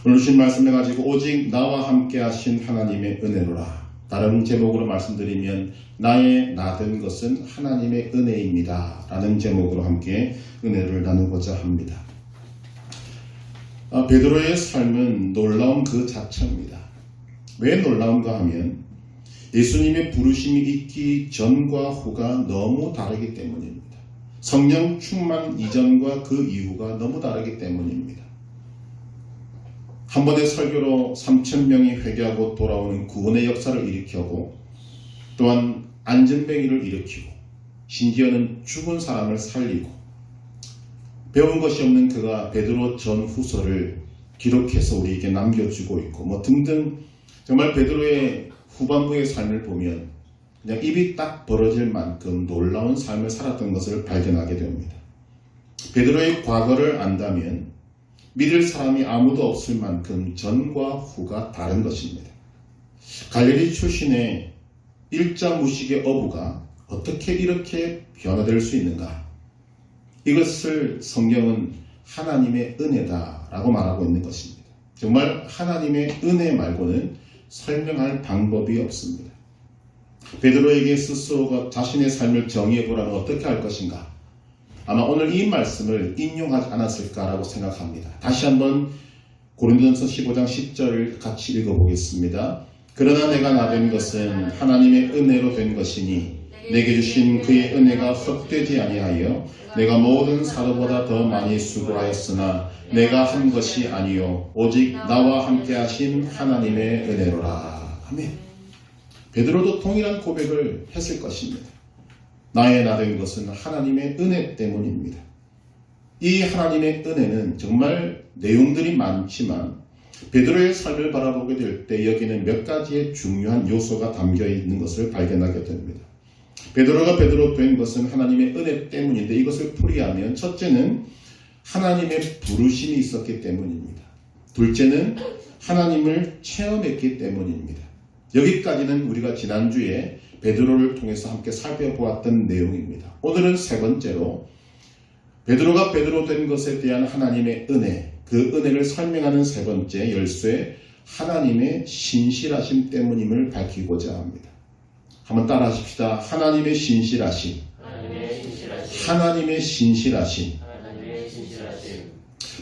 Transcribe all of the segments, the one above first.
오늘 주신 말씀을 가지고 오직 나와 함께 하신 하나님의 은혜로라. 다른 제목으로 말씀드리면 나의 나된 것은 하나님의 은혜입니다 라는 제목으로 함께 은혜를 나누고자 합니다. 베드로의 삶은 놀라운 그 자체입니다. 왜 놀라운가 하면 예수님의 부르심이 있기 전과 후가 너무 다르기 때문입니다. 성령 충만 이전과 그 이후가 너무 다르기 때문입니다. 한 번의 설교로 3,000명이 회개하고 돌아오는 구원의 역사를 일으키고 또한 안전뱅이를 일으키고 심지어는 죽은 사람을 살리고 배운 것이 없는 그가 베드로 전후서를 기록해서 우리에게 남겨주고 있고 등등 정말 베드로의 후반부의 삶을 보면 그냥 입이 딱 벌어질 만큼 놀라운 삶을 살았던 것을 발견하게 됩니다. 베드로의 과거를 안다면 믿을 사람이 아무도 없을 만큼 전과 후가 다른 것입니다. 갈릴리 출신의 일자무식의 어부가 어떻게 이렇게 변화될 수 있는가? 이것을 성경은 하나님의 은혜다라고 말하고 있는 것입니다. 정말 하나님의 은혜 말고는 설명할 방법이 없습니다. 베드로에게 스스로가 자신의 삶을 정의해보라면 어떻게 할 것인가? 아마 오늘 이 말씀을 인용하지 않았을까라고 생각합니다. 다시 한번 고린도전서 15장 10절을 같이 읽어보겠습니다. 그러나 내가 나된 것은 하나님의 은혜로 된 것이니 내게 주신 그의 은혜가 헛되지 아니하여 내가 모든 사도보다 더 많이 수고하였으나 내가 한 것이 아니요 오직 나와 함께 하신 하나님의 은혜로라. 아멘. 베드로도 동일한 고백을 했을 것입니다. 나의 나된 것은 하나님의 은혜 때문입니다. 이 하나님의 은혜는 정말 내용들이 많지만 베드로의 삶을 바라보게 될 때 여기는 몇 가지의 중요한 요소가 담겨 있는 것을 발견하게 됩니다. 베드로가 베드로 된 것은 하나님의 은혜 때문인데 이것을 풀이하면 첫째는 하나님의 부르심이 있었기 때문입니다. 둘째는 하나님을 체험했기 때문입니다. 여기까지는 우리가 지난주에 베드로를 통해서 함께 살펴보았던 내용입니다. 오늘은 세 번째로 베드로가 베드로 된 것에 대한 하나님의 은혜, 그 은혜를 설명하는 세 번째 열쇠 하나님의 신실하심 때문임을 밝히고자 합니다. 한번 따라 하십시다. 하나님의 신실하심. 하나님의 신실하심.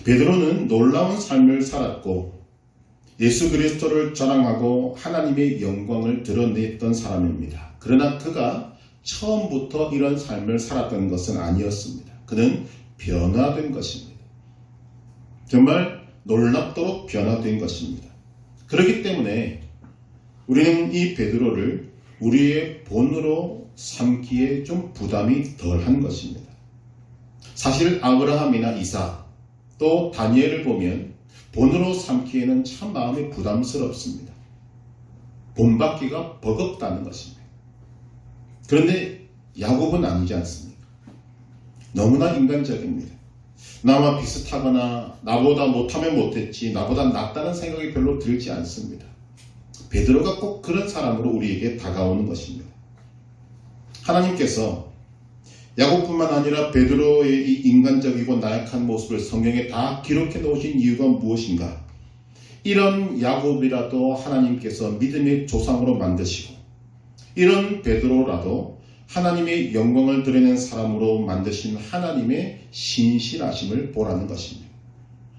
베드로는 놀라운 삶을 살았고 예수 그리스도를 자랑하고 하나님의 영광을 드러냈던 사람입니다. 그러나 그가 처음부터 이런 삶을 살았던 것은 아니었습니다. 그는 변화된 것입니다. 정말 놀랍도록 변화된 것입니다. 그렇기 때문에 우리는 이 베드로를 우리의 본으로 삼기에 좀 부담이 덜한 것입니다. 사실 아브라함이나 이삭 또 다니엘을 보면 본으로 삼기에는 참 마음이 부담스럽습니다. 본받기가 버겁다는 것입니다. 그런데 야곱은 아니지 않습니까? 너무나 인간적입니다. 나와 비슷하거나 나보다 못하면 못했지 나보다 낫다는 생각이 별로 들지 않습니다. 베드로가 꼭 그런 사람으로 우리에게 다가오는 것입니다. 하나님께서 야곱뿐만 아니라 베드로의 이 인간적이고 나약한 모습을 성경에 다 기록해 놓으신 이유가 무엇인가? 이런 야곱이라도 하나님께서 믿음의 조상으로 만드시고 이런 베드로라도 하나님의 영광을 드러내는 사람으로 만드신 하나님의 신실하심을 보라는 것입니다.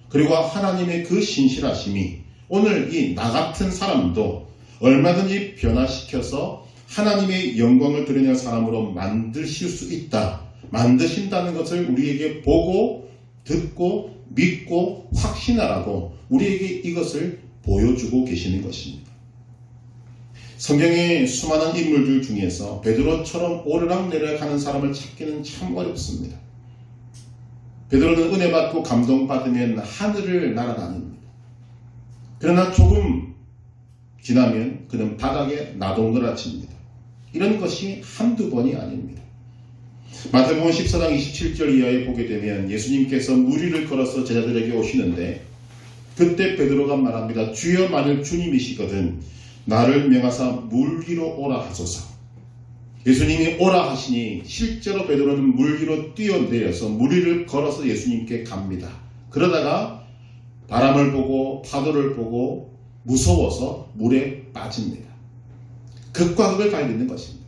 그리고 하나님의 그 신실하심이 오늘 이 나 같은 사람도 얼마든지 변화시켜서 하나님의 영광을 드러내는 사람으로 만드실 수 있다. 만드신다는 것을 우리에게 보고 듣고 믿고 확신하라고 우리에게 이것을 보여주고 계시는 것입니다. 성경의 수많은 인물들 중에서 베드로처럼 오르락내리락 하는 사람을 찾기는 참 어렵습니다. 베드로는 은혜 받고 감동받으면 하늘을 날아다닙니다. 그러나 조금 지나면 그는 바닥에 나동그라칩니다. 이런 것이 한두 번이 아닙니다. 마태복음 14장 27절 이하에 보게 되면 예수님께서 물 위를 걸어서 제자들에게 오시는데 그때 베드로가 말합니다. 주여 만일 주님이시거든 나를 명하사 물 위로 오라 하소서. 예수님이 오라 하시니 실제로 베드로는 물 위로 뛰어내려서 물 위를 걸어서 예수님께 갑니다. 그러다가 바람을 보고 파도를 보고 무서워서 물에 빠집니다. 극과 극을 갈리는 것입니다.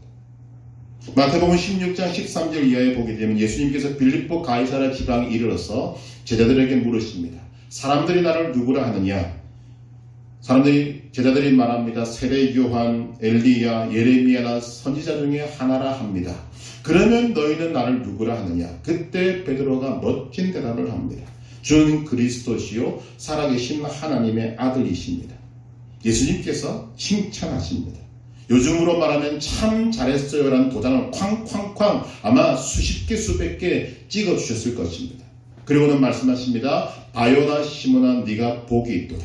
마태복음 16장 13절 이하에 보게 되면 예수님께서 빌립보 가이사랴 지방에 이르러서 제자들에게 물으십니다. 사람들이 나를 누구라 하느냐? 제자들이 말합니다. 세례 요한, 엘리야, 예레미야나 선지자 중에 하나라 합니다. 그러면 너희는 나를 누구라 하느냐? 그때 베드로가 멋진 대답을 합니다. 주는 그리스도시요 살아계신 하나님의 아들이십니다. 예수님께서 칭찬하십니다. 요즘으로 말하면 참 잘했어요 라는 도장을 쾅쾅쾅 아마 수십 개 수백 개 찍어주셨을 것입니다. 그리고는 말씀하십니다. 바요나 시몬아 네가 복이 있도다.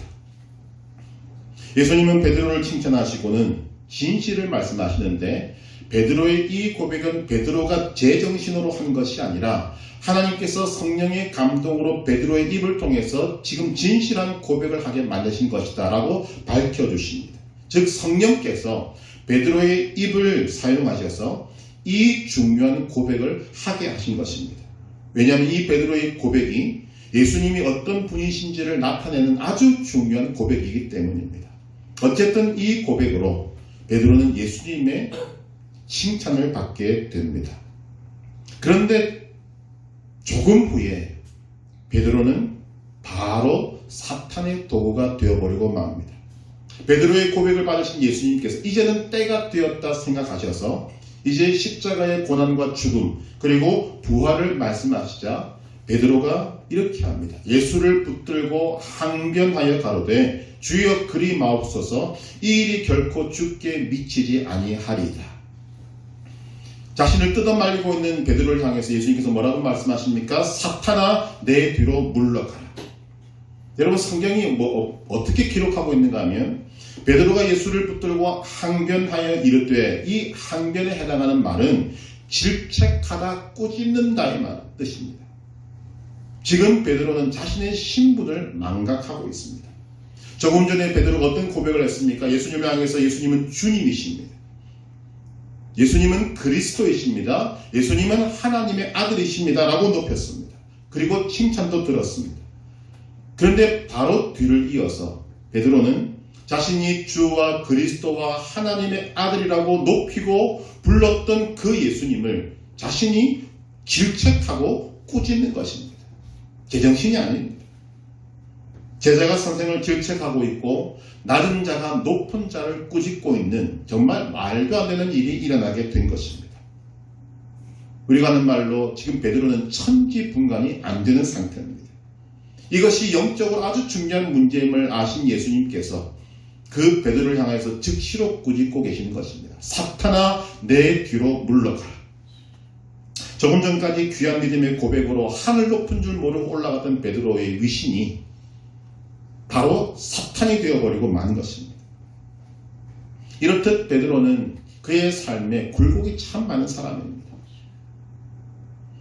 예수님은 베드로를 칭찬하시고는 진실을 말씀하시는데 베드로의 이 고백은 베드로가 제정신으로 한 것이 아니라 하나님께서 성령의 감동으로 베드로의 입을 통해서 지금 진실한 고백을 하게 만드신 것이다 라고 밝혀주십니다. 즉 성령께서 베드로의 입을 사용하셔서 이 중요한 고백을 하게 하신 것입니다. 왜냐하면 이 베드로의 고백이 예수님이 어떤 분이신지를 나타내는 아주 중요한 고백이기 때문입니다. 어쨌든 이 고백으로 베드로는 예수님의 칭찬을 받게 됩니다. 그런데 조금 후에 베드로는 바로 사탄의 도구가 되어버리고 맙니다. 베드로의 고백을 받으신 예수님께서 이제는 때가 되었다 생각하셔서 이제 십자가의 고난과 죽음 그리고 부활을 말씀하시자 베드로가 이렇게 합니다. 예수를 붙들고 항변하여 가로되 주여 그리 마옵소서 이 일이 결코 주께 미치지 아니하리이다. 자신을 뜯어말리고 있는 베드로를 향해서 예수님께서 뭐라고 말씀하십니까? 사탄아 내 뒤로 물러가라. 여러분 성경이 어떻게 기록하고 있는가 하면 베드로가 예수를 붙들고 항변하여 이르되 이 항변에 해당하는 말은 질책하다 꾸짖는다의 뜻입니다. 지금 베드로는 자신의 신분을 망각하고 있습니다. 조금 전에 베드로가 어떤 고백을 했습니까? 예수님을 향해서 예수님은 주님이십니다. 예수님은 그리스도이십니다. 예수님은 하나님의 아들이십니다. 라고 높였습니다. 그리고 칭찬도 들었습니다. 그런데 바로 뒤를 이어서 베드로는 자신이 주와 그리스도와 하나님의 아들이라고 높이고 불렀던 그 예수님을 자신이 질책하고 꾸짖는 것입니다. 제정신이 아닙니다. 제자가 선생을 질책하고 있고 낮은 자가 높은 자를 꾸짖고 있는 정말 말도 안 되는 일이 일어나게 된 것입니다. 우리가 하는 말로 지금 베드로는 천지분간이 안 되는 상태입니다. 이것이 영적으로 아주 중요한 문제임을 아신 예수님께서 그 베드로를 향해서 즉시로 꾸짖고 계시는 것입니다. 사탄아 내 뒤로 물러가라. 조금 전까지 귀한 믿음의 고백으로 하늘 높은 줄 모르고 올라갔던 베드로의 위신이 바로 사탄이 되어버리고 만 것입니다. 이렇듯 베드로는 그의 삶에 굴곡이 참 많은 사람입니다.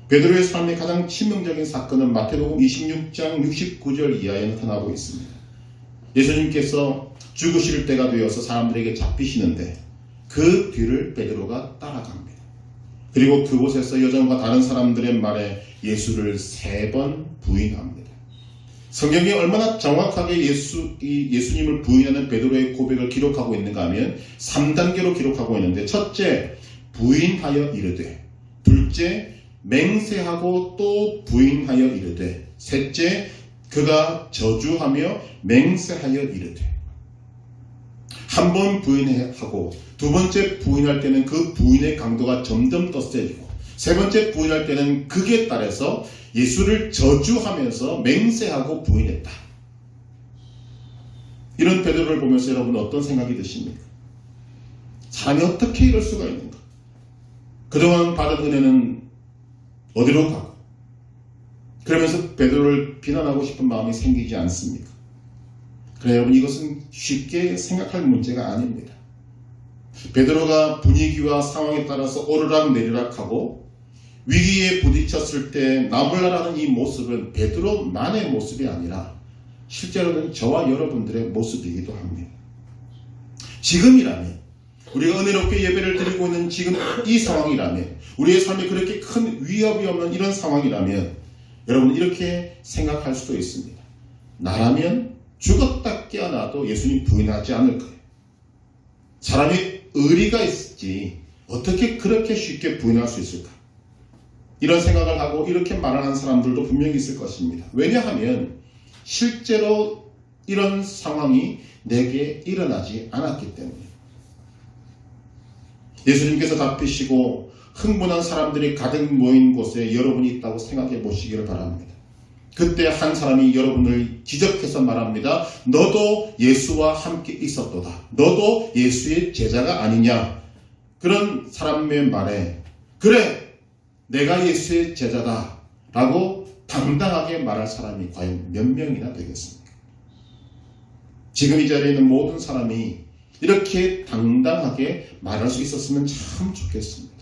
베드로의 삶의 가장 치명적인 사건은 마태복음 26장 69절 이하에 나타나고 있습니다. 예수님께서 죽으실 때가 되어서 사람들에게 잡히시는데 그 뒤를 베드로가 따라갑니다. 그리고 그곳에서 여전과 다른 사람들의 말에 예수를 3번 부인합니다. 성경이 얼마나 정확하게 예수님을 부인하는 베드로의 고백을 기록하고 있는가 하면 3단계로 기록하고 있는데 첫째, 부인하여 이르되, 둘째, 맹세하고 또 부인하여 이르되, 셋째, 그가 저주하며 맹세하여 이르되. 한 번 부인하고 두 번째 부인할 때는 그 부인의 강도가 점점 더 세지고 세 번째 부인할 때는 그에 따라서 예수를 저주하면서 맹세하고 부인했다. 이런 베드로를 보면서 여러분 어떤 생각이 드십니까? 사람이 어떻게 이럴 수가 있는가? 그동안 받은 은혜는 어디로 가고 그러면서 베드로를 비난하고 싶은 마음이 생기지 않습니까? 그래 여러분 이것은 쉽게 생각할 문제가 아닙니다. 베드로가 분위기와 상황에 따라서 오르락 내리락하고 위기에 부딪혔을 때 나몰라라는 이 모습은 베드로만의 모습이 아니라 실제로는 저와 여러분들의 모습이기도 합니다. 지금이라면 우리가 은혜롭게 예배를 드리고 있는 지금 이 상황이라면 우리의 삶에 그렇게 큰 위협이 없는 이런 상황이라면 여러분 이렇게 생각할 수도 있습니다. 나라면 죽었다 깨어나도 예수님 부인하지 않을 거예요. 사람이 의리가 있지 어떻게 그렇게 쉽게 부인할 수 있을까? 이런 생각을 하고 이렇게 말하는 사람들도 분명히 있을 것입니다. 왜냐하면 실제로 이런 상황이 내게 일어나지 않았기 때문에. 예수님께서 잡히시고 흥분한 사람들이 가득 모인 곳에 여러분이 있다고 생각해 보시기를 바랍니다. 그때 한 사람이 여러분을 지적해서 말합니다. 너도 예수와 함께 있었도다. 너도 예수의 제자가 아니냐. 그런 사람의 말에 그래 내가 예수의 제자다 라고 당당하게 말할 사람이 과연 몇 명이나 되겠습니까? 지금 이 자리에 있는 모든 사람이 이렇게 당당하게 말할 수 있었으면 참 좋겠습니다.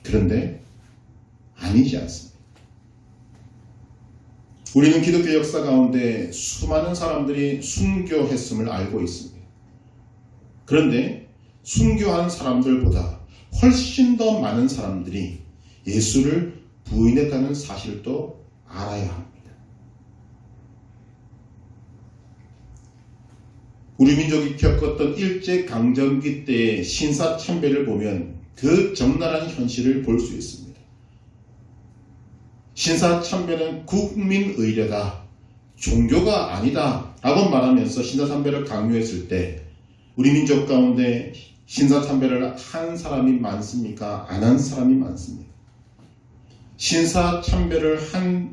그런데 아니지 않습니다. 우리는 기독교 역사 가운데 수많은 사람들이 순교했음을 알고 있습니다. 그런데 순교한 사람들보다 훨씬 더 많은 사람들이 예수를 부인했다는 사실도 알아야 합니다. 우리 민족이 겪었던 일제강점기 때의 신사참배를 보면 그 적나라한 현실을 볼 수 있습니다. 신사참배는 국민의례다, 종교가 아니다 라고 말하면서 신사참배를 강요했을 때 우리 민족 가운데 신사참배를 한 사람이 많습니까? 안 한 사람이 많습니까? 신사참배를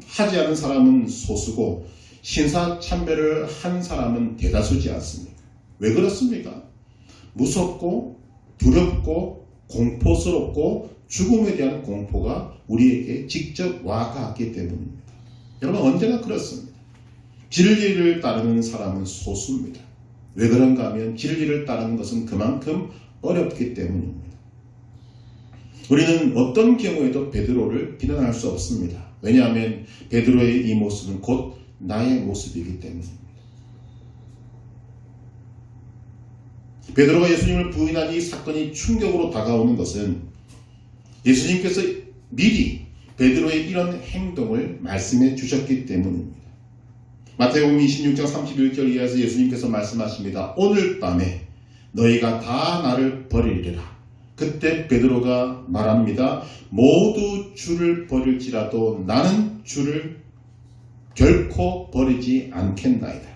하지 않은 사람은 소수고 신사참배를 한 사람은 대다수지 않습니까? 왜 그렇습니까? 무섭고 두렵고 공포스럽고 죽음에 대한 공포가 우리에게 직접 와닿았기 때문입니다. 여러분 언제나 그렇습니다. 진리를 따르는 사람은 소수입니다. 왜 그런가 하면 진리를 따르는 것은 그만큼 어렵기 때문입니다. 우리는 어떤 경우에도 베드로를 비난할 수 없습니다. 왜냐하면 베드로의 이 모습은 곧 나의 모습이기 때문입니다. 베드로가 예수님을 부인한 이 사건이 충격으로 다가오는 것은 예수님께서 미리 베드로의 이런 행동을 말씀해 주셨기 때문입니다. 마태복음 26장 31절 이하에서 예수님께서 말씀하십니다. 오늘 밤에 너희가 다 나를 버리리라. 그때 베드로가 말합니다. 모두 주를 버릴지라도 나는 주를 결코 버리지 않겠나이다.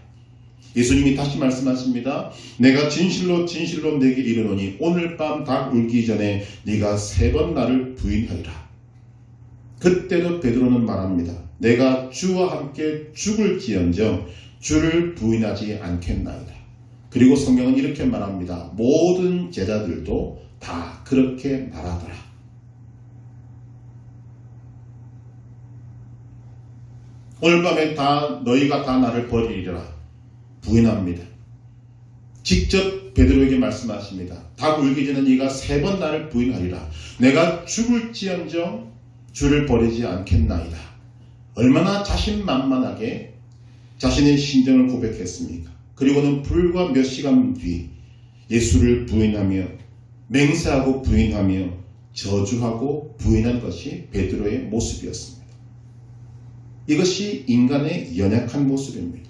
예수님이 다시 말씀하십니다. 내가 진실로 진실로 내게 이르노니 오늘 밤 닭 울기 전에 네가 3번 나를 부인하리라. 그때도 베드로는 말합니다. 내가 주와 함께 죽을지언정 주를 부인하지 않겠나이다. 그리고 성경은 이렇게 말합니다. 모든 제자들도 다 그렇게 말하더라. 오늘 밤에 너희가 다 나를 버리리라. 부인합니다. 직접 베드로에게 말씀하십니다. 닭 울기 전에 네가 3번 나를 부인하리라. 내가 죽을지언정 주를 버리지 않겠나이다. 얼마나 자신만만하게 자신의 신정을 고백했습니까? 그리고는 불과 몇 시간 뒤 예수를 부인하며 맹세하고 부인하며 저주하고 부인한 것이 베드로의 모습이었습니다. 이것이 인간의 연약한 모습입니다.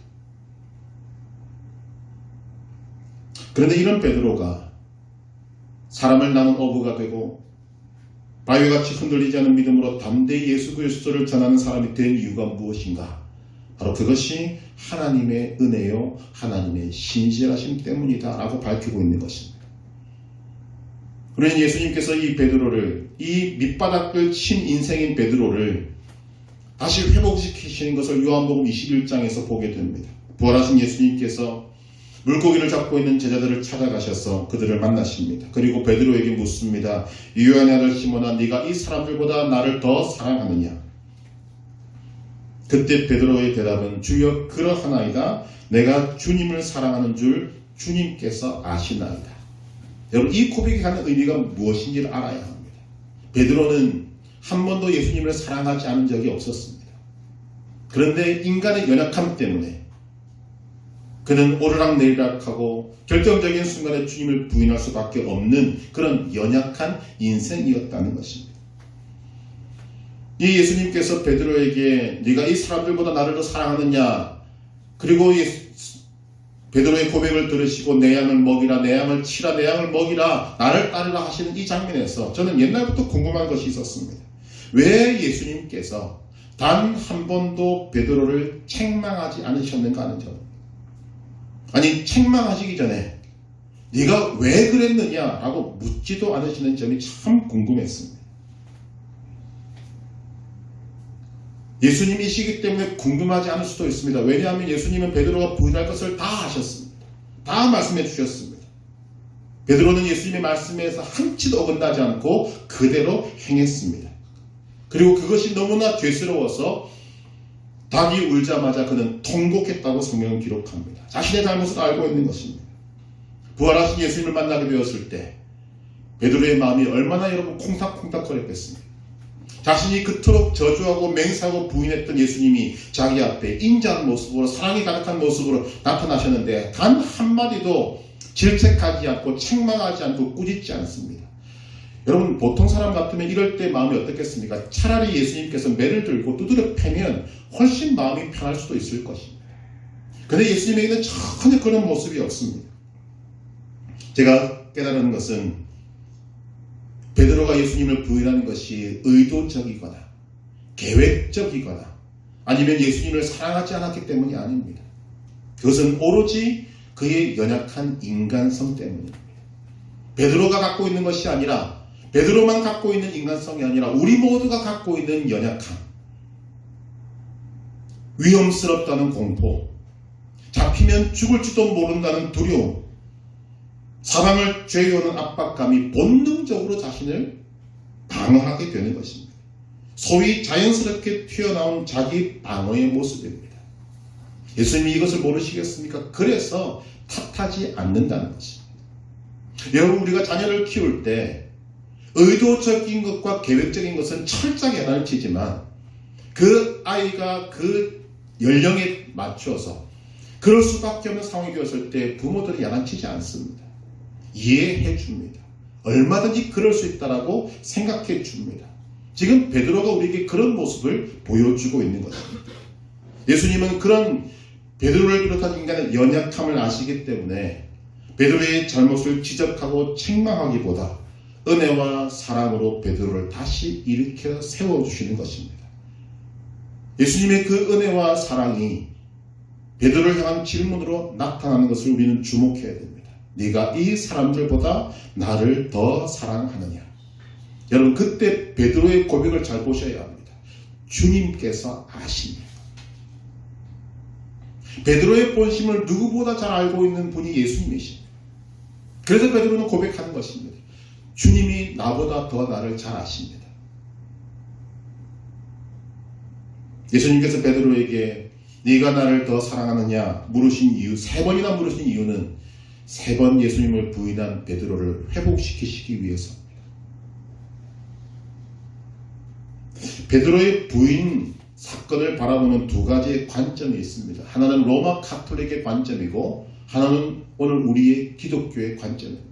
그런데 이런 베드로가 사람을 낳은 어부가 되고 바위같이 흔들리지 않는 믿음으로 담대히 예수 그리스도를 전하는 사람이 된 이유가 무엇인가? 바로 그것이 하나님의 은혜요 하나님의 신실하심 때문이다 라고 밝히고 있는 것입니다. 그러니 예수님께서 이 베드로를, 이 밑바닥을 친 인생인 베드로를 다시 회복시키시는 것을 요한복음 21장에서 보게 됩니다. 부활하신 예수님께서 물고기를 잡고 있는 제자들을 찾아가셔서 그들을 만나십니다. 그리고 베드로에게 묻습니다. 요한의 아들 시몬아, 네가 이 사람들보다 나를 더 사랑하느냐? 그때 베드로의 대답은 주여 그러하나이다. 내가 주님을 사랑하는 줄 주님께서 아시나이다. 여러분 이 고백이 갖는 의미가 무엇인지를 알아야 합니다. 베드로는 한 번도 예수님을 사랑하지 않은 적이 없었습니다. 그런데 인간의 연약함 때문에 그는 오르락내리락하고 결정적인 순간에 주님을 부인할 수밖에 없는 그런 연약한 인생이었다는 것입니다. 이 예수님께서 베드로에게 네가 이 사람들보다 나를 더 사랑하느냐, 그리고 베드로의 고백을 들으시고 내 양을 먹이라, 내 양을 치라, 내 양을 먹이라, 나를 따르라 하시는 이 장면에서 저는 옛날부터 궁금한 것이 있었습니다. 왜 예수님께서 단 한 번도 베드로를 책망하지 않으셨는가 하는 점. 아니, 책망하시기 전에 네가 왜 그랬느냐라고 묻지도 않으시는 점이 참 궁금했습니다. 예수님이시기 때문에 궁금하지 않을 수도 있습니다. 왜냐하면 예수님은 베드로가 부인할 것을 다 하셨습니다. 다 말씀해 주셨습니다. 베드로는 예수님의 말씀에서 한치도 어긋나지 않고 그대로 행했습니다. 그리고 그것이 너무나 죄스러워서 닭이 울자마자 그는 통곡했다고 성경은 기록합니다. 자신의 잘못을 알고 있는 것입니다. 부활하신 예수님을 만나게 되었을 때 베드로의 마음이 얼마나 여러분 콩닥콩닥거렸겠습니까? 자신이 그토록 저주하고 맹세하고 부인했던 예수님이 자기 앞에 인자한 모습으로, 사랑이 가득한 모습으로 나타나셨는데 단 한마디도 질책하지 않고 책망하지 않고 꾸짖지 않습니다. 여러분, 보통 사람 같으면 이럴 때 마음이 어떻겠습니까? 차라리 예수님께서 매를 들고 두드려 패면 훨씬 마음이 편할 수도 있을 것입니다. 그런데 예수님에게는 전혀 그런 모습이 없습니다. 제가 깨달은 것은 베드로가 예수님을 부인하는 것이 의도적이거나 계획적이거나 아니면 예수님을 사랑하지 않았기 때문이 아닙니다. 그것은 오로지 그의 연약한 인간성 때문입니다. 베드로가 갖고 있는 것이 아니라, 베드로만 갖고 있는 인간성이 아니라 우리 모두가 갖고 있는 연약함, 위험스럽다는 공포, 잡히면 죽을지도 모른다는 두려움, 사방을 죄어오는 압박감이 본능적으로 자신을 방어하게 되는 것입니다. 소위 자연스럽게 튀어나온 자기 방어의 모습입니다. 예수님이 이것을 모르시겠습니까? 그래서 탓하지 않는다는 것입니다. 여러분, 우리가 자녀를 키울 때 의도적인 것과 계획적인 것은 철저하게 가르치지만 그 아이가 그 연령에 맞춰서 그럴 수밖에 없는 상황이 되었을 때 부모들이 야단치지 않습니다. 이해해 줍니다. 얼마든지 그럴 수 있다라고 생각해 줍니다. 지금 베드로가 우리에게 그런 모습을 보여주고 있는 것입니다. 예수님은 그런 베드로를 비롯한 인간의 연약함을 아시기 때문에 베드로의 잘못을 지적하고 책망하기보다 은혜와 사랑으로 베드로를 다시 일으켜 세워주시는 것입니다. 예수님의 그 은혜와 사랑이 베드로를 향한 질문으로 나타나는 것을 우리는 주목해야 됩니다. 네가 이 사람들보다 나를 더 사랑하느냐? 여러분, 그때 베드로의 고백을 잘 보셔야 합니다. 주님께서 아십니다. 베드로의 본심을 누구보다 잘 알고 있는 분이 예수님이십니다. 그래서 베드로는 고백하는 것입니다. 주님이 나보다 더 나를 잘 아십니다. 예수님께서 베드로에게 네가 나를 더 사랑하느냐 물으신 이유, 3번이나 물으신 이유는 3번 예수님을 부인한 베드로를 회복시키시기 위해서입니다. 베드로의 부인 사건을 바라보는 2가지의 관점이 있습니다. 하나는 로마 카톨릭의 관점이고 하나는 오늘 우리의 기독교의 관점입니다.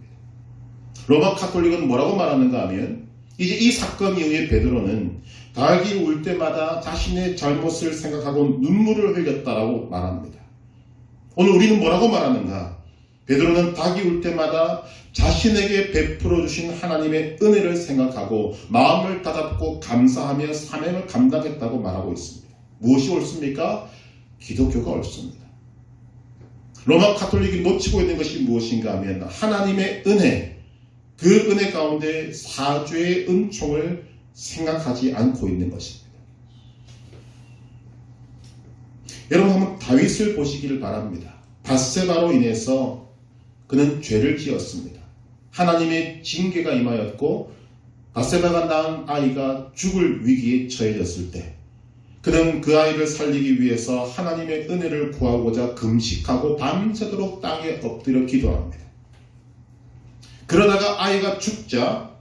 로마 카톨릭은 뭐라고 말하는가 하면 이제 이 사건 이후에 베드로는 닭이 울 때마다 자신의 잘못을 생각하고 눈물을 흘렸다라고 말합니다. 오늘 우리는 뭐라고 말하는가? 베드로는 닭이 울 때마다 자신에게 베풀어 주신 하나님의 은혜를 생각하고 마음을 다잡고 감사하며 사명을 감당했다고 말하고 있습니다. 무엇이 옳습니까? 기독교가 옳습니다. 로마 카톨릭이 놓치고 있는 것이 무엇인가 하면 하나님의 은혜, 그 은혜 가운데 사죄의 은총을 생각하지 않고 있는 것입니다. 여러분, 한번 다윗을 보시기를 바랍니다. 밧세바로 인해서 그는 죄를 지었습니다. 하나님의 징계가 임하였고 밧세바가 낳은 아이가 죽을 위기에 처해졌을 때 그는 그 아이를 살리기 위해서 하나님의 은혜를 구하고자 금식하고 밤새도록 땅에 엎드려 기도합니다. 그러다가 아이가 죽자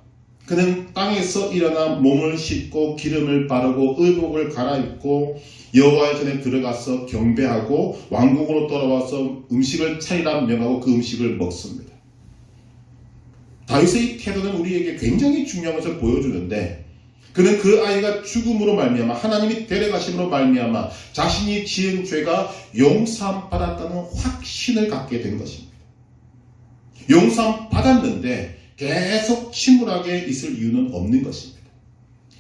그는 땅에서 일어나 몸을 씻고 기름을 바르고 의복을 갈아입고 여호와의 전에 들어가서 경배하고 왕궁으로 돌아와서 음식을 차리라 명하고 그 음식을 먹습니다. 다윗의 이 태도는 우리에게 굉장히 중요한 것을 보여주는데 그는 그 아이가 죽음으로 말미암아 하나님이 데려가심으로 말미암아 자신이 지은 죄가 용서함 받았다는 확신을 갖게 된 것입니다. 용서함 받았는데 계속 침울하게 있을 이유는 없는 것입니다.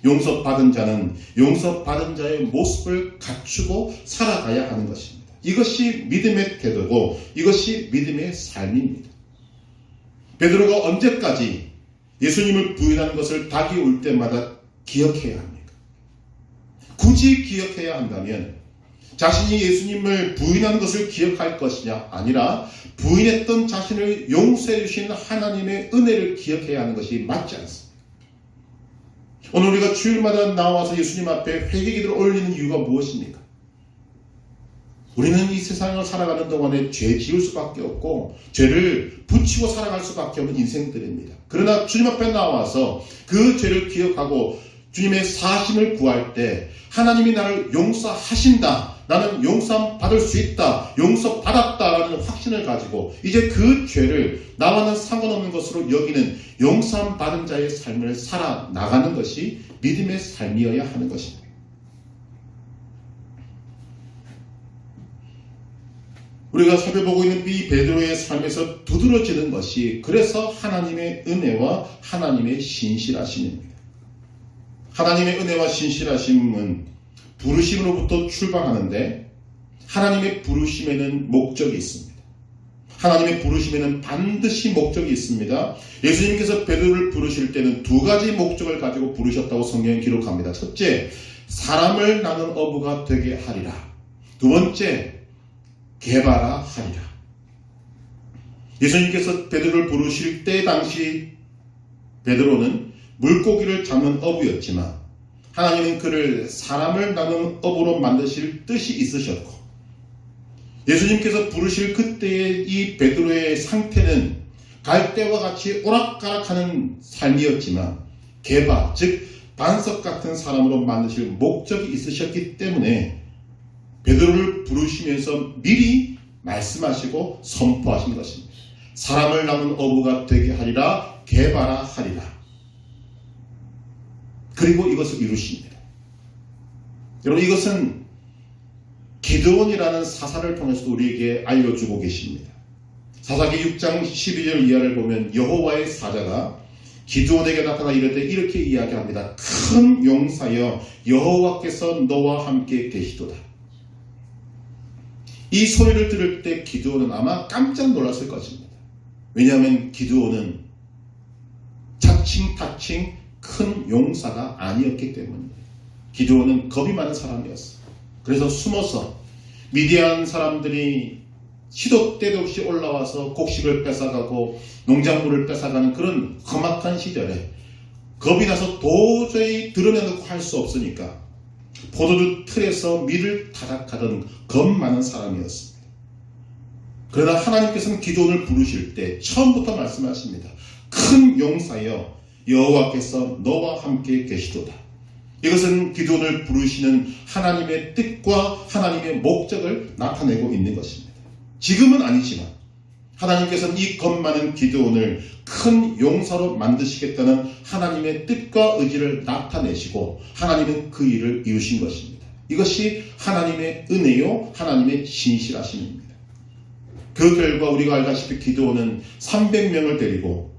용서받은 자는 용서받은 자의 모습을 갖추고 살아가야 하는 것입니다. 이것이 믿음의 태도고 이것이 믿음의 삶입니다. 베드로가 언제까지 예수님을 부인하는 것을 닭이 올 때마다 기억해야 합니까? 굳이 기억해야 한다면 자신이 예수님을 부인한 것을 기억할 것이냐 아니라 부인했던 자신을 용서해 주신 하나님의 은혜를 기억해야 하는 것이 맞지 않습니다. 오늘 우리가 주일마다 나와서 예수님 앞에 회개기도를 올리는 이유가 무엇입니까? 우리는 이 세상을 살아가는 동안에 죄 지을 수밖에 없고 죄를 붙이고 살아갈 수밖에 없는 인생들입니다. 그러나 주님 앞에 나와서 그 죄를 기억하고 주님의 사심을 구할 때 하나님이 나를 용서하신다. 나는 용서 받을 수 있다. 용서받았다라는 확신을 가지고 이제 그 죄를 나와는 상관없는 것으로 여기는 용서 받은 자의 삶을 살아나가는 것이 믿음의 삶이어야 하는 것입니다. 우리가 살펴보고 있는 이 베드로의 삶에서 두드러지는 것이 그래서 하나님의 은혜와 하나님의 신실하심입니다. 하나님의 은혜와 신실하심은 부르심으로부터 출발하는데 하나님의 부르심에는 목적이 있습니다. 하나님의 부르심에는 반드시 목적이 있습니다. 예수님께서 베드로를 부르실 때는 두 가지 목적을 가지고 부르셨다고 성경이 기록합니다. 첫째, 사람을 낳는 어부가 되게 하리라. 두 번째, 개발하리라. 예수님께서 베드로를 부르실 때 당시 베드로는 물고기를 잡는 어부였지만 하나님은 그를 사람을 낳는 어부로 만드실 뜻이 있으셨고 예수님께서 부르실 그때의 이 베드로의 상태는 갈대와 같이 오락가락하는 삶이었지만 개바, 즉 반석 같은 사람으로 만드실 목적이 있으셨기 때문에 베드로를 부르시면서 미리 말씀하시고 선포하신 것입니다. 사람을 낳는 어부가 되게 하리라, 개발하리라. 그리고 이것을 이루십니다. 여러분, 이것은 기드온이라는 사사를 통해서 우리에게 알려주고 계십니다. 사사기 6장 12절 이하를 보면 여호와의 사자가 기드온에게 나타나 이르되 이렇게 이야기합니다. 큰 용사여 여호와께서 너와 함께 계시도다. 이 소리를 들을 때 기드온은 아마 깜짝 놀랐을 것입니다. 왜냐하면 기드온은 자칭 큰 용사가 아니었기 때문입니다. 기드온은 겁이 많은 사람이었어요. 그래서 숨어서 미디안 사람들이 시도 때도 없이 올라와서 곡식을 뺏어가고 농작물을 뺏어가는 그런 험악한 시절에 겁이 나서 도저히 드러내놓고 할 수 없으니까 포도주 틀에서 밀을 타닥하던 겁 많은 사람이었습니다. 그러나 하나님께서는 기드온을 부르실 때 처음부터 말씀하십니다. 큰 용사여 여호와께서 너와 함께 계시도다. 이것은 기드온을 부르시는 하나님의 뜻과 하나님의 목적을 나타내고 있는 것입니다. 지금은 아니지만 하나님께서는 이 겁 많은 기드온을 큰 용사로 만드시겠다는 하나님의 뜻과 의지를 나타내시고 하나님은 그 일을 이루신 것입니다. 이것이 하나님의 은혜요 하나님의 신실하심입니다. 그 결과 우리가 알다시피 기드온은 300명을 데리고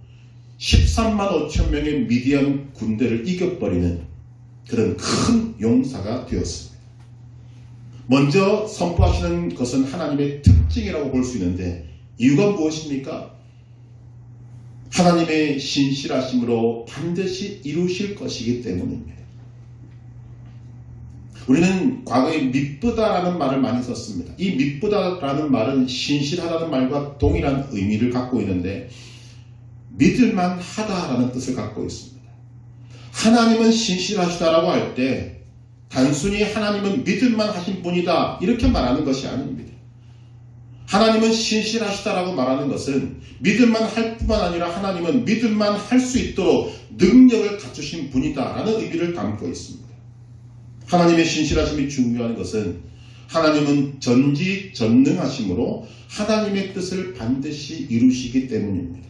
13만 5천 명의 미디안 군대를 이겨버리는 그런 큰 용사가 되었습니다. 먼저 선포하시는 것은 하나님의 특징이라고 볼 수 있는데 이유가 무엇입니까? 하나님의 신실하심으로 반드시 이루실 것이기 때문입니다. 우리는 과거에 미쁘다라는 말을 많이 썼습니다. 이 미쁘다라는 말은 신실하다는 말과 동일한 의미를 갖고 있는데 믿을만 하다라는 뜻을 갖고 있습니다. 하나님은 신실하시다라고 할 때 단순히 하나님은 믿을만 하신 분이다 이렇게 말하는 것이 아닙니다. 하나님은 신실하시다라고 말하는 것은 믿을만 할 뿐만 아니라 하나님은 믿을만 할 수 있도록 능력을 갖추신 분이다라는 의미를 담고 있습니다. 하나님의 신실하심이 중요한 것은 하나님은 전지전능하심으로 하나님의 뜻을 반드시 이루시기 때문입니다.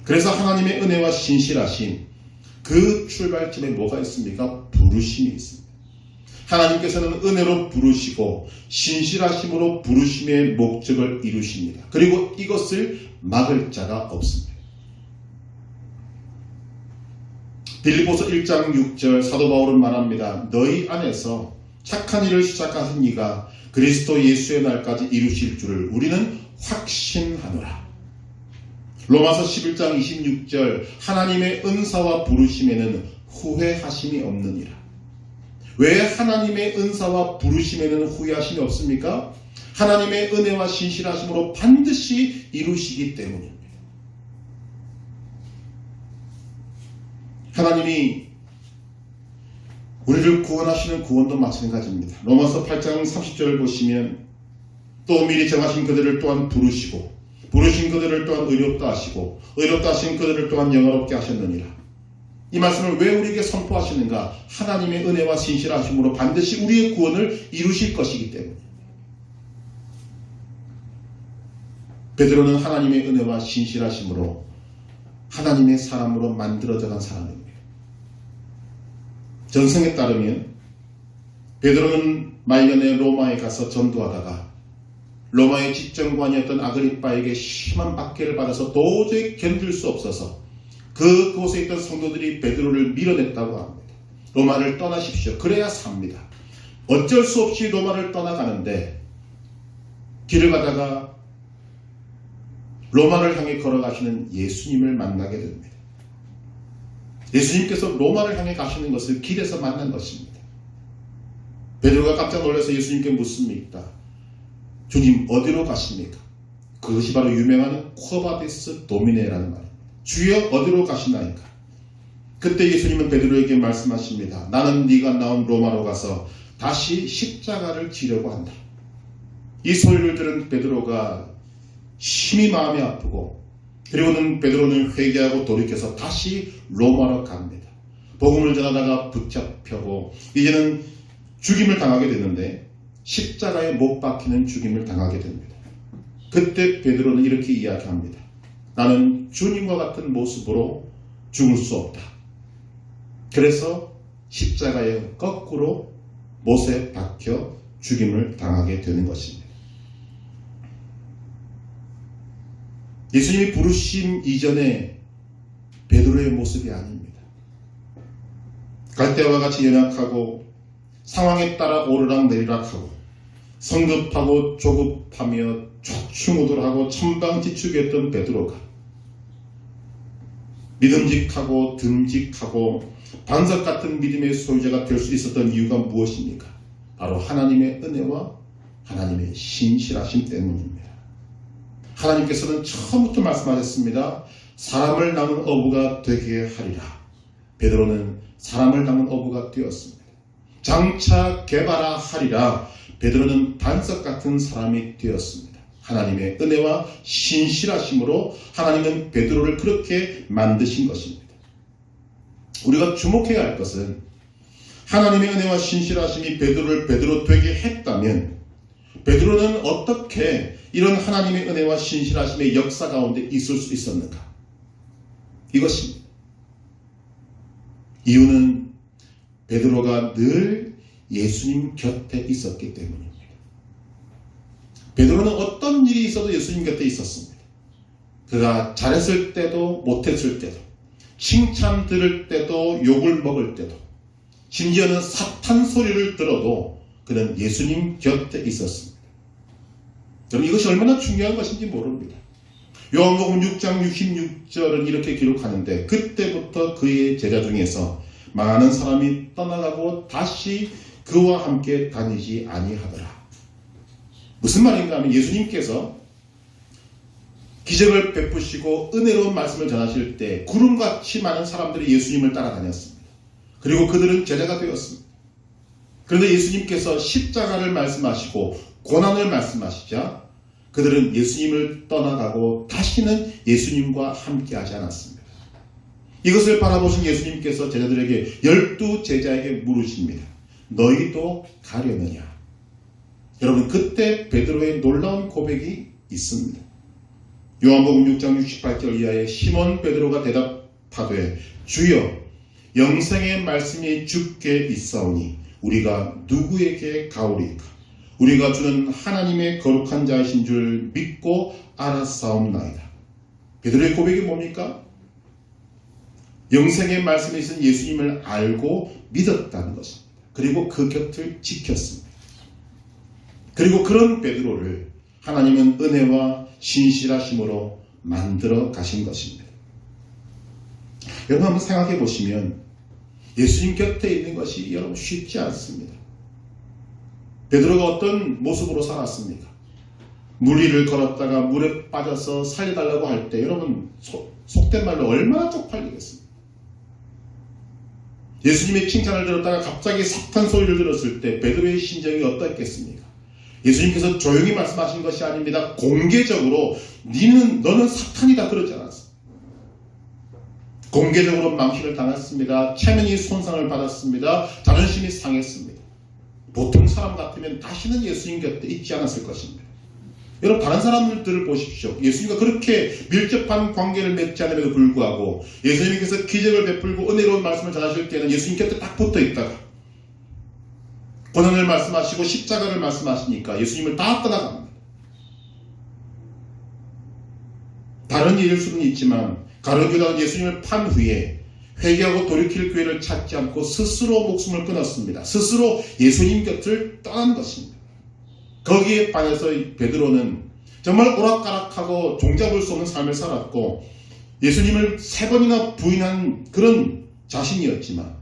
그래서 하나님의 은혜와 신실하심, 그 출발점에 뭐가 있습니까? 부르심이 있습니다. 하나님께서는 은혜로 부르시고 신실하심으로 부르심의 목적을 이루십니다. 그리고 이것을 막을 자가 없습니다. 빌립보서 1장 6절 사도 바울은 말합니다. 너희 안에서 착한 일을 시작하신 이가 그리스도 예수의 날까지 이루실 줄을 우리는 확신하노라. 로마서 11장 26절 하나님의 은사와 부르심에는 후회하심이 없느니라. 왜 하나님의 은사와 부르심에는 후회하심이 없습니까? 하나님의 은혜와 신실하심으로 반드시 이루시기 때문입니다. 하나님이 우리를 구원하시는 구원도 마찬가지입니다. 로마서 8장 30절을 보시면 또 미리 정하신 그들을 또한 부르시고 부르신 그들을 또한 의롭다 하시고 의롭다 하신 그들을 또한 영화롭게 하셨느니라. 이 말씀을 왜 우리에게 선포하시는가? 하나님의 은혜와 신실하심으로 반드시 우리의 구원을 이루실 것이기 때문에. 베드로는 하나님의 은혜와 신실하심으로 하나님의 사람으로 만들어져간 사람입니다. 전승에 따르면 베드로는 말년에 로마에 가서 전도하다가 로마의 집정관이었던 아그리빠에게 심한 박해를 받아서 도저히 견딜 수 없어서 그곳에 있던 성도들이 베드로를 밀어냈다고 합니다. 로마를 떠나십시오. 그래야 삽니다. 어쩔 수 없이 로마를 떠나가는데 길을 가다가 로마를 향해 걸어가시는 예수님을 만나게 됩니다. 예수님께서 로마를 향해 가시는 것을 길에서 만난 것입니다. 베드로가 깜짝 놀라서 예수님께 묻습니다. 주님 어디로 가십니까? 그것이 바로 유명한 쿼바디스 도미네라는 말입니다. 주여 어디로 가시나이까? 그때 예수님은 베드로에게 말씀하십니다. 나는 네가 나온 로마로 가서 다시 십자가를 지려고 한다. 이 소리를 들은 베드로가 심히 마음이 아프고 그리고는 베드로는 회개하고 돌이켜서 다시 로마로 갑니다. 복음을 전하다가 붙잡혀고 이제는 죽임을 당하게 되는데 십자가에 못 박히는 죽임을 당하게 됩니다. 그때 베드로는 이렇게 이야기합니다. 나는 주님과 같은 모습으로 죽을 수 없다. 그래서 십자가에 거꾸로 못에 박혀 죽임을 당하게 되는 것입니다. 예수님이 부르심 이전에 베드로의 모습이 아닙니다. 갈대와 같이 연약하고 상황에 따라 오르락내리락하고 성급하고 조급하며 좌충우돌하고 천방지축이었던 베드로가 믿음직하고 듬직하고 반석 같은 믿음의 소유자가 될 수 있었던 이유가 무엇입니까? 바로 하나님의 은혜와 하나님의 신실하심 때문입니다. 하나님께서는 처음부터 말씀하셨습니다. 사람을 낳은 어부가 되게 하리라. 베드로는 사람을 낳은 어부가 되었습니다. 장차 개발하 하리라. 베드로는 반석 같은 사람이 되었습니다. 하나님의 은혜와 신실하심으로 하나님은 베드로를 그렇게 만드신 것입니다. 우리가 주목해야 할 것은 하나님의 은혜와 신실하심이 베드로를 베드로 되게 했다면 베드로는 어떻게 이런 하나님의 은혜와 신실하심의 역사 가운데 있을 수 있었는가? 이것입니다. 이유는 베드로가 늘 예수님 곁에 있었기 때문입니다. 베드로는 어떤 일이 있어도 예수님 곁에 있었습니다. 그가 잘했을 때도 못했을 때도 칭찬 들을 때도 욕을 먹을 때도 심지어는 사탄 소리를 들어도 그는 예수님 곁에 있었습니다. 여러분 이것이 얼마나 중요한 것인지 모릅니다. 요한복음 6장 66절은 이렇게 기록하는데 그때부터 그의 제자 중에서 많은 사람이 떠나가고 다시 그와 함께 다니지 아니하더라. 무슨 말인가 하면 예수님께서 기적을 베푸시고 은혜로운 말씀을 전하실 때 구름같이 많은 사람들이 예수님을 따라다녔습니다. 그리고 그들은 제자가 되었습니다. 그런데 예수님께서 십자가를 말씀하시고 고난을 말씀하시자 그들은 예수님을 떠나가고 다시는 예수님과 함께하지 않았습니다. 이것을 바라보신 예수님께서 제자들에게 12제자에게 물으십니다. 너희도 가려느냐? 여러분 그때 베드로의 놀라운 고백이 있습니다. 요한복음 6장 68절 이하에 시몬 베드로가 대답하되 주여 영생의 말씀이 주께 있사오니 우리가 누구에게 가오리까? 우리가 주는 하나님의 거룩한 자이신 줄 믿고 알았사옵나이다. 베드로의 고백이 뭡니까? 영생의 말씀에 있는 예수님을 알고 믿었다는 것입니다. 그리고 그 곁을 지켰습니다. 그리고 그런 베드로를 하나님은 은혜와 신실하심으로 만들어 가신 것입니다. 여러분 한번 생각해 보시면 예수님 곁에 있는 것이 여러분 쉽지 않습니다. 베드로가 어떤 모습으로 살았습니까? 물 위를 걸었다가 물에 빠져서 살려달라고 할 때 여러분 속된 말로 얼마나 쪽팔리겠습니까? 예수님의 칭찬을 들었다가 갑자기 사탄 소리를 들었을 때 베드로의 심정이 어떻겠습니까? 예수님께서 조용히 말씀하신 것이 아닙니다. 공개적으로 너는 사탄이다 그러지 않았습니다. 공개적으로 망신을 당했습니다. 체면이 손상을 받았습니다. 자존심이 상했습니다. 보통 사람 같으면 다시는 예수님 곁에 있지 않았을 것입니다. 여러분 다른 사람들을 보십시오. 예수님과 그렇게 밀접한 관계를 맺지 않음에도 불구하고 예수님께서 기적을 베풀고 은혜로운 말씀을 전하실 때는 예수님 곁에 딱 붙어 있다가 고난을 말씀하시고 십자가를 말씀하시니까 예수님을 다 떠나갑니다. 다른 일일 수는 있지만 가룟유다는 예수님을 판 후에 회개하고 돌이킬 기회를 찾지 않고 스스로 목숨을 끊었습니다. 스스로 예수님 곁을 떠난 것입니다. 거기에 반해서 베드로는 정말 오락가락하고 종잡을 수 없는 삶을 살았고 예수님을 3번이나 부인한 그런 자신이었지만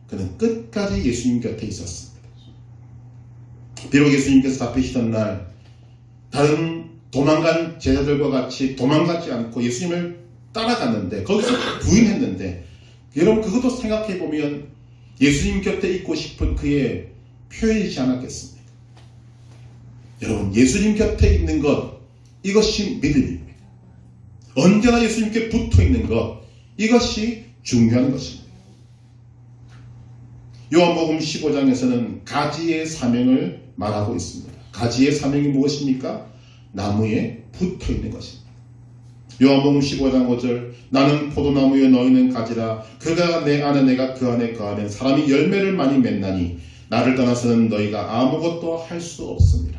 그는 끝까지 예수님 곁에 있었습니다. 비록 예수님께서 잡히시던 날 다른 도망간 제자들과 같이 도망가지 않고 예수님을 따라갔는데 거기서 부인했는데 여러분 그것도 생각해보면 예수님 곁에 있고 싶은 그의 표현이지 않았겠습니까? 여러분 예수님 곁에 있는 것 이것이 믿음입니다. 언제나 예수님께 붙어있는 것 이것이 중요한 것입니다. 요한복음 15장에서는 가지의 사명을 말하고 있습니다. 가지의 사명이 무엇입니까? 나무에 붙어있는 것입니다. 요한복음 15장 5절 나는 포도나무에 너희는 가지라 그가 내 안에 내가 그 안에 거하면 사람이 열매를 많이 맺나니 나를 떠나서는 너희가 아무것도 할 수 없습니다.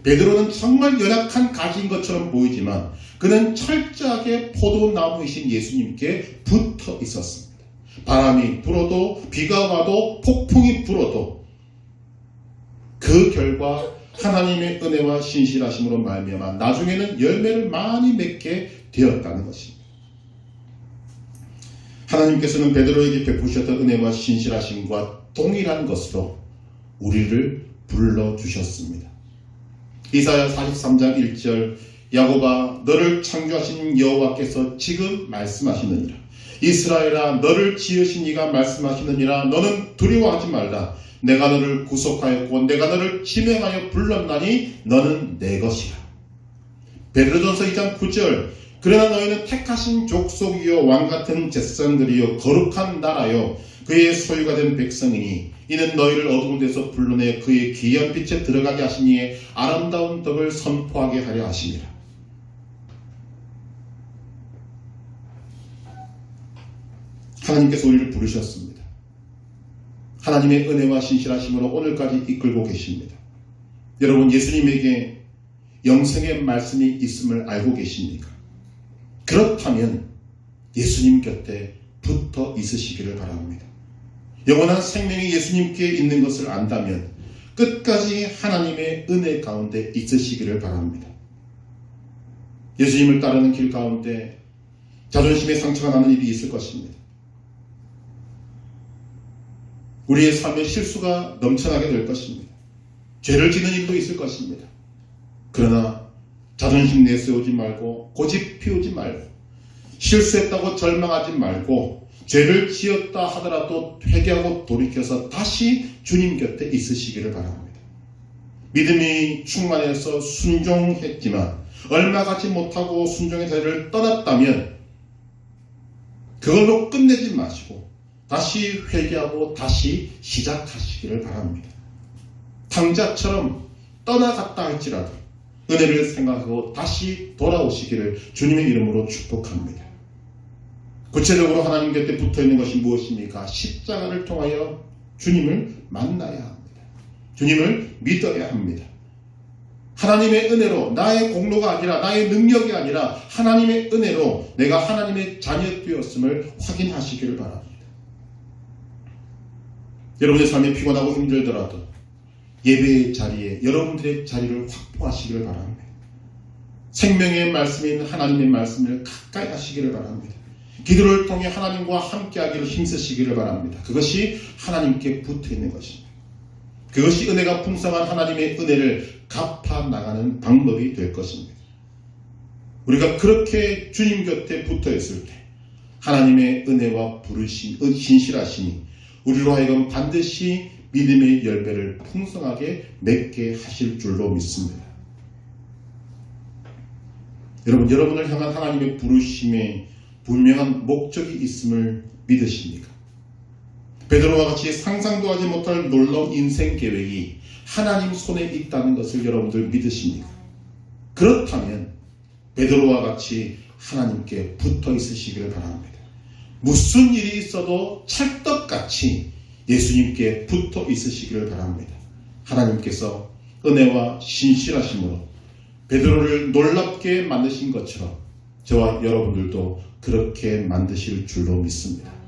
베드로는 정말 연약한 가지인 것처럼 보이지만 그는 철저하게 포도나무이신 예수님께 붙어 있었습니다. 바람이 불어도 비가 와도 폭풍이 불어도 그 결과 하나님의 은혜와 신실하심으로 말미암아 나중에는 열매를 많이 맺게 되었다는 것입니다. 하나님께서는 베드로에게 베푸셨던 은혜와 신실하심과 동일한 것으로 우리를 불러주셨습니다. 이사야 43장 1절 야곱아 너를 창조하신 여호와께서 지금 말씀하시느니라. 이스라엘아 너를 지으신 이가 말씀하시느니라. 너는 두려워하지 말라. 내가 너를 구속하였고 내가 너를 지명하여 불렀나니 너는 내 것이라. 베드로전서 2장 9절 그러나 너희는 택하신 족속이요 왕같은 제사장들이요 거룩한 나라요 그의 소유가 된 백성이니 이는 너희를 어두운 데서 불러내 그의 귀한 빛에 들어가게 하시니 아름다운 덕을 선포하게 하려 하심이라. 하나님께서 우리를 부르셨습니다. 하나님의 은혜와 신실하심으로 오늘까지 이끌고 계십니다. 여러분 예수님에게 영생의 말씀이 있음을 알고 계십니까? 그렇다면 예수님 곁에 붙어 있으시기를 바랍니다. 영원한 생명이 예수님께 있는 것을 안다면 끝까지 하나님의 은혜 가운데 있으시기를 바랍니다. 예수님을 따르는 길 가운데 자존심에 상처가 나는 일이 있을 것입니다. 우리의 삶에 실수가 넘쳐나게 될 것입니다. 죄를 짓는 일도 있을 것입니다. 그러나 자존심 내세우지 말고 고집 피우지 말고 실수했다고 절망하지 말고 죄를 지었다 하더라도 회개하고 돌이켜서 다시 주님 곁에 있으시기를 바랍니다. 믿음이 충만해서 순종했지만 얼마 가지 못하고 순종의 자리를 떠났다면 그걸로 끝내지 마시고 다시 회개하고 다시 시작하시기를 바랍니다. 탕자처럼 떠나갔다 할지라도 은혜를 생각하고 다시 돌아오시기를 주님의 이름으로 축복합니다. 구체적으로 하나님 곁에 붙어있는 것이 무엇입니까? 십자가를 통하여 주님을 만나야 합니다. 주님을 믿어야 합니다. 하나님의 은혜로, 나의 공로가 아니라, 나의 능력이 아니라 하나님의 은혜로 내가 하나님의 자녀 되었음을 확인하시기를 바랍니다. 여러분의 삶이 피곤하고 힘들더라도 예배의 자리에 여러분들의 자리를 확보하시기를 바랍니다. 생명의 말씀인 하나님의 말씀을 가까이 하시기를 바랍니다. 기도를 통해 하나님과 함께하기를 힘쓰시기를 바랍니다. 그것이 하나님께 붙어있는 것입니다. 그것이 은혜가 풍성한 하나님의 은혜를 갚아 나가는 방법이 될 것입니다. 우리가 그렇게 주님 곁에 붙어있을 때 하나님의 은혜와 부르심, 신실하심이 우리로 하여금 반드시 믿음의 열매를 풍성하게 맺게 하실 줄로 믿습니다. 여러분, 여러분을 향한 하나님의 부르심에 분명한 목적이 있음을 믿으십니까? 베드로와 같이 상상도 하지 못할 놀라운 인생 계획이 하나님 손에 있다는 것을 여러분들 믿으십니까? 그렇다면 베드로와 같이 하나님께 붙어 있으시기를 바랍니다. 무슨 일이 있어도 찰떡같이 예수님께 붙어 있으시기를 바랍니다. 하나님께서 은혜와 신실하심으로 베드로를 놀랍게 만드신 것처럼 저와 여러분들도 그렇게 만드실 줄로 믿습니다.